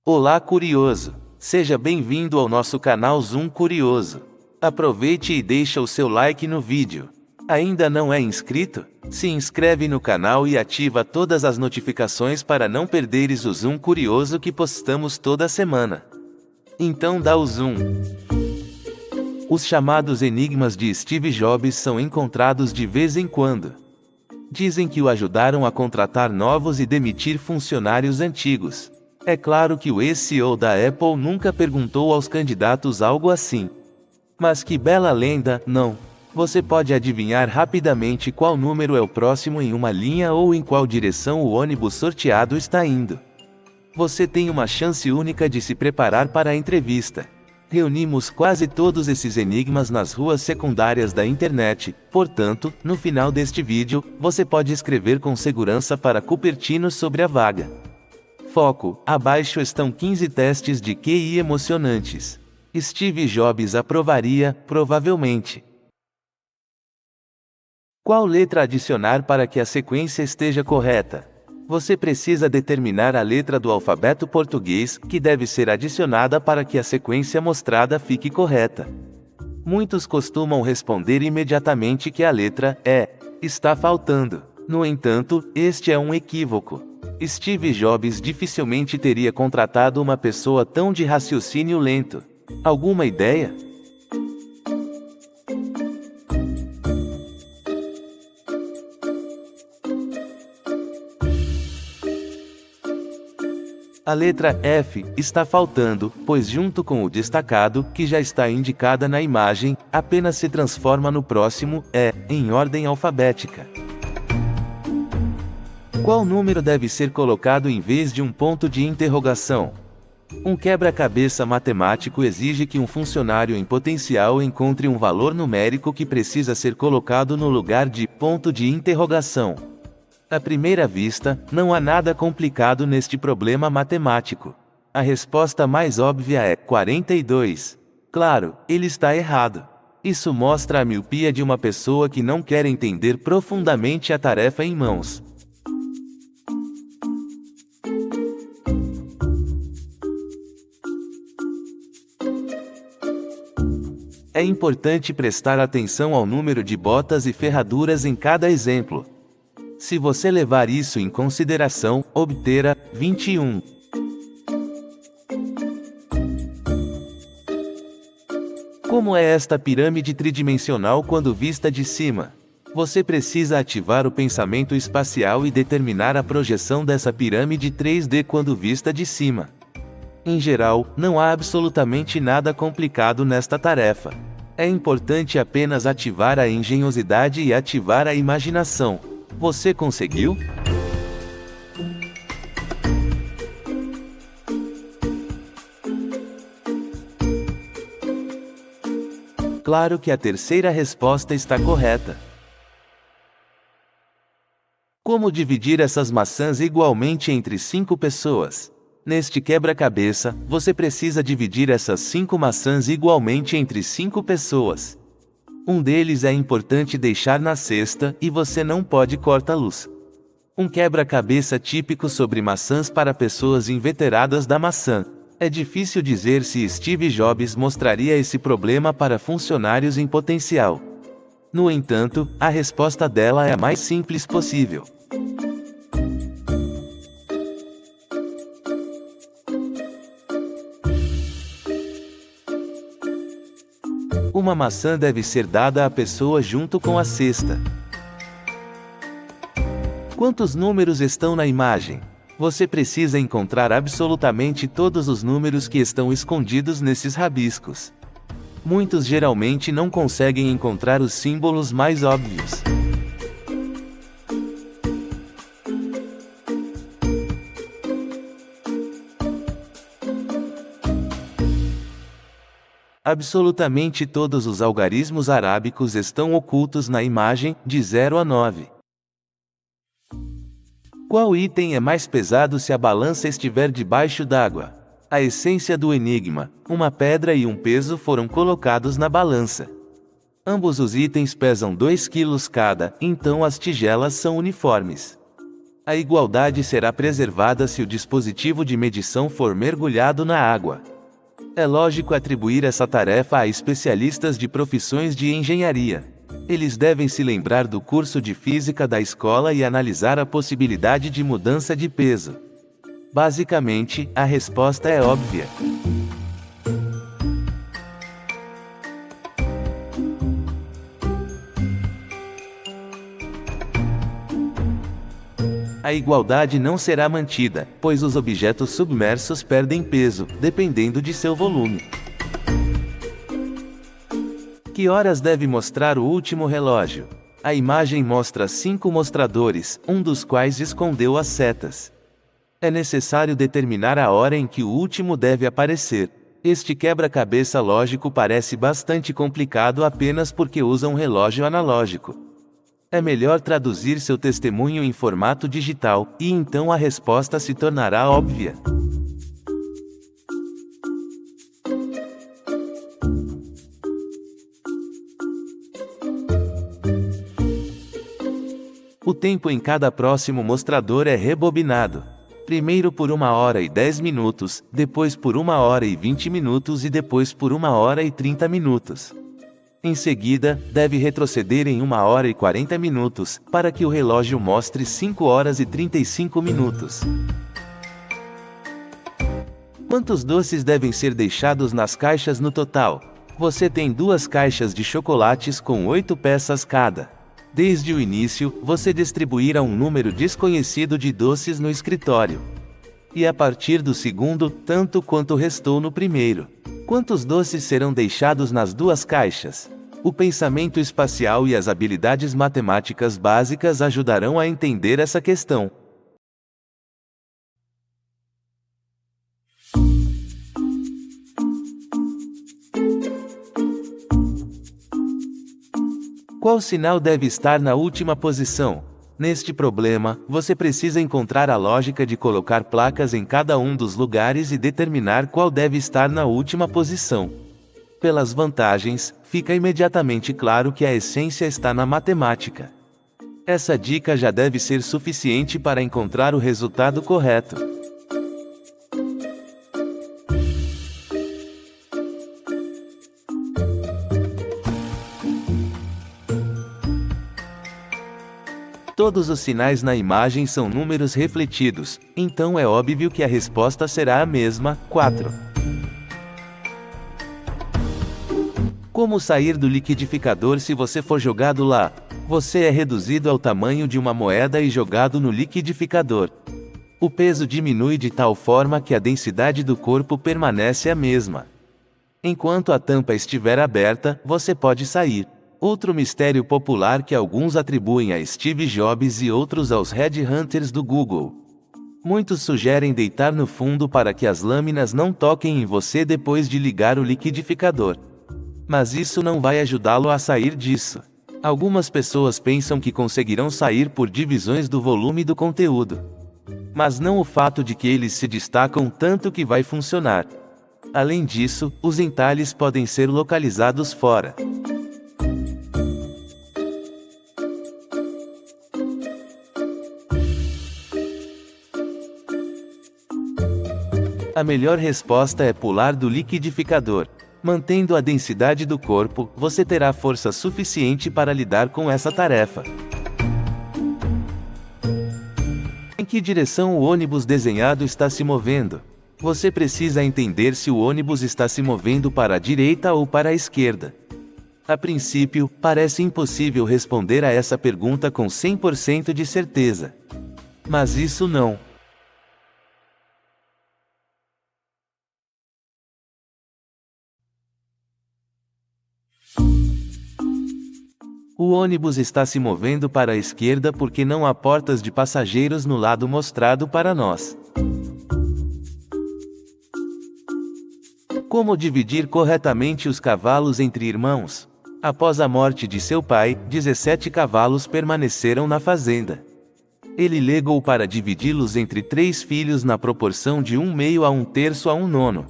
Olá, curioso! Seja bem-vindo ao nosso canal Zoom Curioso. Aproveite e deixa o seu like no vídeo. Ainda não é inscrito? Se inscreve no canal e ativa todas as notificações para não perderes o Zoom Curioso que postamos toda semana. Então dá o zoom. Os chamados enigmas de Steve Jobs são encontrados de vez em quando. Dizem que o ajudaram a contratar novos e demitir funcionários antigos. É claro que o ex-CEO da Apple nunca perguntou aos candidatos algo assim. Mas que bela lenda, não? Você pode adivinhar rapidamente qual número é o próximo em uma linha ou em qual direção o ônibus sorteado está indo. Você tem uma chance única de se preparar para a entrevista. Reunimos quase todos esses enigmas nas ruas secundárias da internet, portanto, no final deste vídeo, você pode escrever com segurança para Cupertino sobre a vaga. Foco: abaixo estão 15 testes de QI emocionantes. Steve Jobs aprovaria, provavelmente. Qual letra adicionar para que a sequência esteja correta? Você precisa determinar a letra do alfabeto português, que deve ser adicionada para que a sequência mostrada fique correta. Muitos costumam responder imediatamente que a letra E está faltando. No entanto, este é um equívoco. Steve Jobs dificilmente teria contratado uma pessoa tão de raciocínio lento. Alguma ideia? A letra F está faltando, pois junto com o destacado, que já está indicada na imagem, apenas se transforma no próximo E, em ordem alfabética. Qual número deve ser colocado em vez de um ponto de interrogação? Um quebra-cabeça matemático exige que um funcionário em potencial encontre um valor numérico que precisa ser colocado no lugar de ponto de interrogação. À primeira vista, não há nada complicado neste problema matemático. A resposta mais óbvia é 42. Claro, ele está errado. Isso mostra a miopia de uma pessoa que não quer entender profundamente a tarefa em mãos. É importante prestar atenção ao número de botas e ferraduras em cada exemplo. Se você levar isso em consideração, obterá 21. Como é esta pirâmide tridimensional quando vista de cima? Você precisa ativar o pensamento espacial e determinar a projeção dessa pirâmide 3D quando vista de cima. Em geral, não há absolutamente nada complicado nesta tarefa. É importante apenas ativar a engenhosidade e ativar a imaginação. Você conseguiu? Claro que a terceira resposta está correta. Como dividir essas maçãs igualmente entre 5 pessoas? Neste quebra-cabeça, você precisa dividir essas 5 maçãs igualmente entre 5 pessoas. Um deles é importante deixar na cesta, e você não pode cortá-los. Um quebra-cabeça típico sobre maçãs para pessoas inveteradas da maçã. É difícil dizer se Steve Jobs mostraria esse problema para funcionários em potencial. No entanto, a resposta dela é a mais simples possível. Uma maçã deve ser dada à pessoa junto com a cesta. Quantos números estão na imagem? Você precisa encontrar absolutamente todos os números que estão escondidos nesses rabiscos. Muitos geralmente não conseguem encontrar os símbolos mais óbvios. Absolutamente todos os algarismos arábicos estão ocultos na imagem, de 0 a 9. Qual item é mais pesado se a balança estiver debaixo d'água? A essência do enigma: uma pedra e um peso foram colocados na balança. Ambos os itens pesam 2 kg cada, então as tigelas são uniformes. A igualdade será preservada se o dispositivo de medição for mergulhado na água. É lógico atribuir essa tarefa a especialistas de profissões de engenharia. Eles devem se lembrar do curso de física da escola e analisar a possibilidade de mudança de peso. Basicamente, a resposta é óbvia. A igualdade não será mantida, pois os objetos submersos perdem peso, dependendo de seu volume. Que horas deve mostrar o último relógio? A imagem mostra 5 mostradores, um dos quais escondeu as setas. É necessário determinar a hora em que o último deve aparecer. Este quebra-cabeça lógico parece bastante complicado apenas porque usa um relógio analógico. É melhor traduzir seu testemunho em formato digital, e então a resposta se tornará óbvia. O tempo em cada próximo mostrador é rebobinado. Primeiro por 1 hora e 10 minutos, depois por 1 hora e 20 minutos e depois por 1 hora e 30 minutos. Em seguida, deve retroceder em 1 hora e 40 minutos, para que o relógio mostre 5 horas e 35 minutos. Quantos doces devem ser deixados nas caixas no total? Você tem 2 caixas de chocolates com 8 peças cada. Desde o início, você distribuirá um número desconhecido de doces no escritório. E a partir do segundo, tanto quanto restou no primeiro. Quantos doces serão deixados nas 2 caixas? O pensamento espacial e as habilidades matemáticas básicas ajudarão a entender essa questão. Qual sinal deve estar na última posição? Neste problema, você precisa encontrar a lógica de colocar placas em cada um dos lugares e determinar qual deve estar na última posição. Pelas vantagens, fica imediatamente claro que a essência está na matemática. Essa dica já deve ser suficiente para encontrar o resultado correto. Todos os sinais na imagem são números refletidos, então é óbvio que a resposta será a mesma, 4. Como sair do liquidificador se você for jogado lá? Você é reduzido ao tamanho de uma moeda e jogado no liquidificador. O peso diminui de tal forma que a densidade do corpo permanece a mesma. Enquanto a tampa estiver aberta, você pode sair. Outro mistério popular que alguns atribuem a Steve Jobs e outros aos headhunters do Google. Muitos sugerem deitar no fundo para que as lâminas não toquem em você depois de ligar o liquidificador. Mas isso não vai ajudá-lo a sair disso. Algumas pessoas pensam que conseguirão sair por divisões do volume do conteúdo. Mas não o fato de que eles se destacam tanto que vai funcionar. Além disso, os entalhes podem ser localizados fora. A melhor resposta é pular do liquidificador. Mantendo a densidade do corpo, você terá força suficiente para lidar com essa tarefa. Em que direção o ônibus desenhado está se movendo? Você precisa entender se o ônibus está se movendo para a direita ou para a esquerda. A princípio, parece impossível responder a essa pergunta com 100% de certeza. Mas isso não. O ônibus está se movendo para a esquerda porque não há portas de passageiros no lado mostrado para nós. Como dividir corretamente os cavalos entre irmãos? Após a morte de seu pai, 17 cavalos permaneceram na fazenda. Ele legou para dividi-los entre 3 filhos na proporção de 1/2 a 1/3 a 1/9.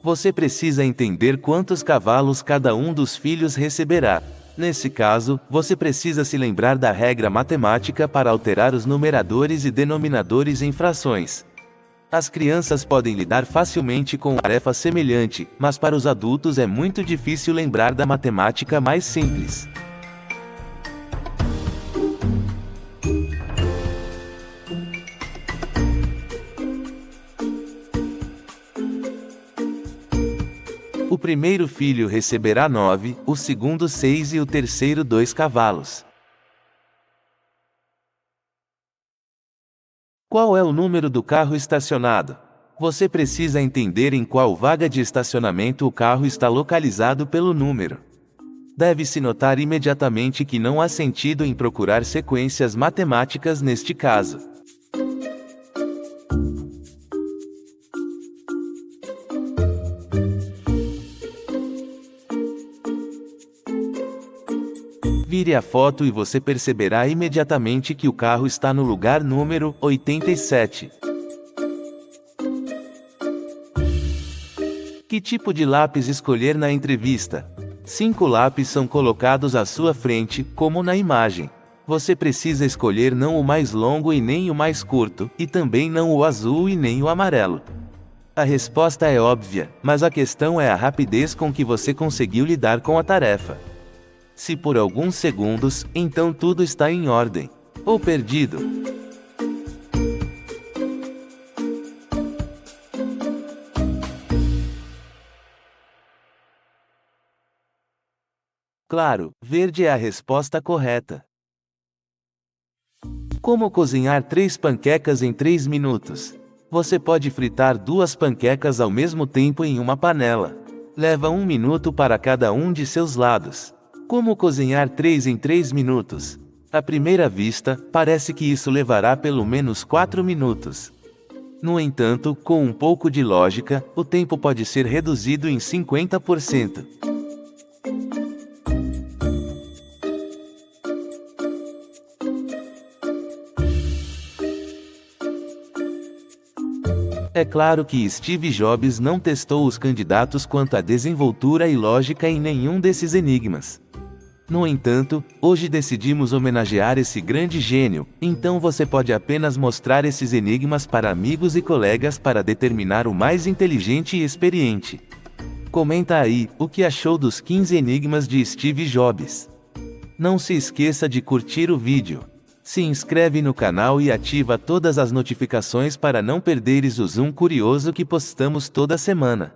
Você precisa entender quantos cavalos cada um dos filhos receberá. Nesse caso, você precisa se lembrar da regra matemática para alterar os numeradores e denominadores em frações. As crianças podem lidar facilmente com uma tarefa semelhante, mas para os adultos é muito difícil lembrar da matemática mais simples. O primeiro filho receberá 9, o segundo 6 e o terceiro 2 cavalos. Qual é o número do carro estacionado? Você precisa entender em qual vaga de estacionamento o carro está localizado pelo número. Deve-se notar imediatamente que não há sentido em procurar sequências matemáticas neste caso. Vire a foto e você perceberá imediatamente que o carro está no lugar número 87. Que tipo de lápis escolher na entrevista? 5 lápis são colocados à sua frente, como na imagem. Você precisa escolher não o mais longo e nem o mais curto, e também não o azul e nem o amarelo. A resposta é óbvia, mas a questão é a rapidez com que você conseguiu lidar com a tarefa. Se por alguns segundos, então tudo está em ordem. Ou perdido. Claro, verde é a resposta correta. Como cozinhar 3 panquecas em 3 minutos? Você pode fritar 2 panquecas ao mesmo tempo em uma panela. Leva 1 minuto para cada um de seus lados. Como cozinhar 3 em 3 minutos? À primeira vista, parece que isso levará pelo menos 4 minutos. No entanto, com um pouco de lógica, o tempo pode ser reduzido em 50%. É claro que Steve Jobs não testou os candidatos quanto à desenvoltura e lógica em nenhum desses enigmas. No entanto, hoje decidimos homenagear esse grande gênio, então você pode apenas mostrar esses enigmas para amigos e colegas para determinar o mais inteligente e experiente. Comenta aí, o que achou dos 15 enigmas de Steve Jobs. Não se esqueça de curtir o vídeo. Se inscreve no canal e ativa todas as notificações para não perderes o Zoom Curioso que postamos toda semana.